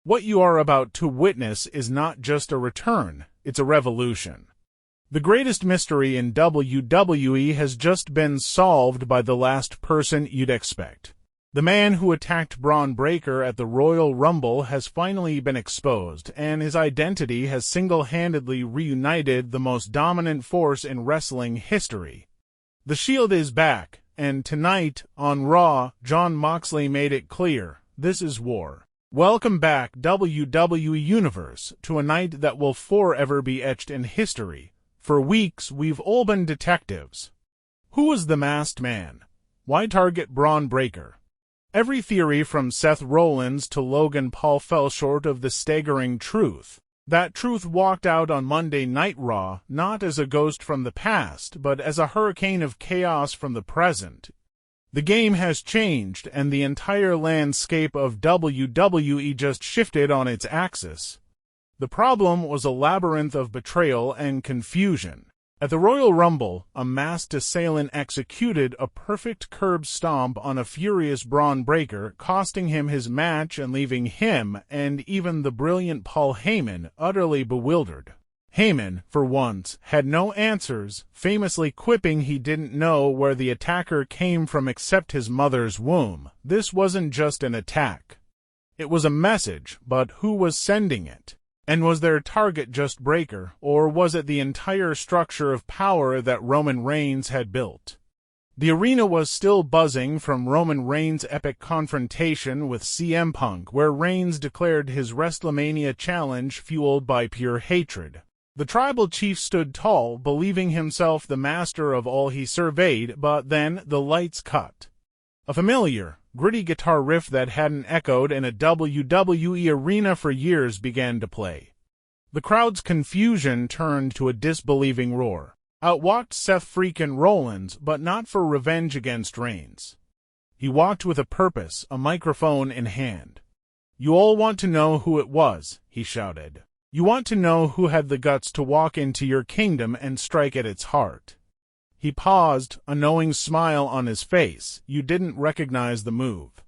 What you are about to witness is not just a return, it's a revolution. The greatest mystery in WWE has just been solved by the last person you'd expect. The man who attacked Braun Breaker at the Royal Rumble has finally been exposed, and his identity has single-handedly reunited the most dominant force in wrestling history. The Shield is back, and tonight, on Raw, Jon Moxley made it clear, this is war. Welcome back, WWE Universe, to a night that will forever be etched in history. For weeks, we've all been detectives. Who was the masked man? Why target Braun Breaker? Every theory from Seth Rollins to Logan Paul fell short of the staggering truth. That truth walked out on Monday Night Raw, not as a ghost from the past, but as a hurricane of chaos from the present. The game has changed, and the entire landscape of WWE just shifted on its axis. The problem was a labyrinth of betrayal and confusion. At the Royal Rumble, a masked assailant executed a perfect curb stomp on a furious Braun Breaker, costing him his match and leaving him, and even the brilliant Paul Heyman, utterly bewildered. Heyman, for once, had no answers, famously quipping he didn't know where the attacker came from except his mother's womb. This wasn't just an attack. It was a message, but who was sending it? And was their target just Breaker, or was it the entire structure of power that Roman Reigns had built? The arena was still buzzing from Roman Reigns' epic confrontation with CM Punk, where Reigns declared his WrestleMania challenge fueled by pure hatred. The tribal chief stood tall, believing himself the master of all he surveyed, but then the lights cut. A familiar, gritty guitar riff that hadn't echoed in a WWE arena for years began to play. The crowd's confusion turned to a disbelieving roar. Out walked Seth freakin' Rollins, but not for revenge against Reigns. He walked with a purpose, a microphone in hand. "You all want to know who it was," he shouted. "You want to know who had the guts to walk into your kingdom and strike at its heart." He paused, a knowing smile on his face. "You didn't recognize the move.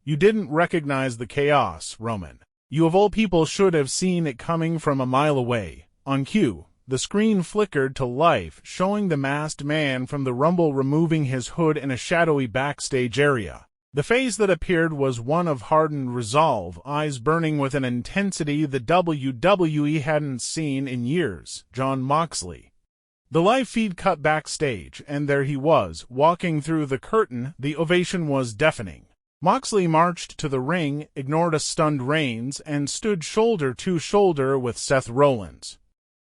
You didn't recognize the chaos, Roman. You of all people should have seen it coming from a mile away." On cue, the screen flickered to life, showing the masked man from the Rumble removing his hood in a shadowy backstage area. The face that appeared was one of hardened resolve, eyes burning with an intensity the WWE hadn't seen in years. Jon Moxley. The live feed cut backstage, and there he was, walking through the curtain. The ovation was deafening. Moxley marched to the ring, ignored a stunned Reigns, and stood shoulder to shoulder with Seth Rollins.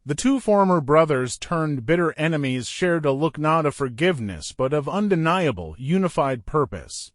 The two former brothers turned bitter enemies shared a look not of forgiveness but of undeniable, unified purpose.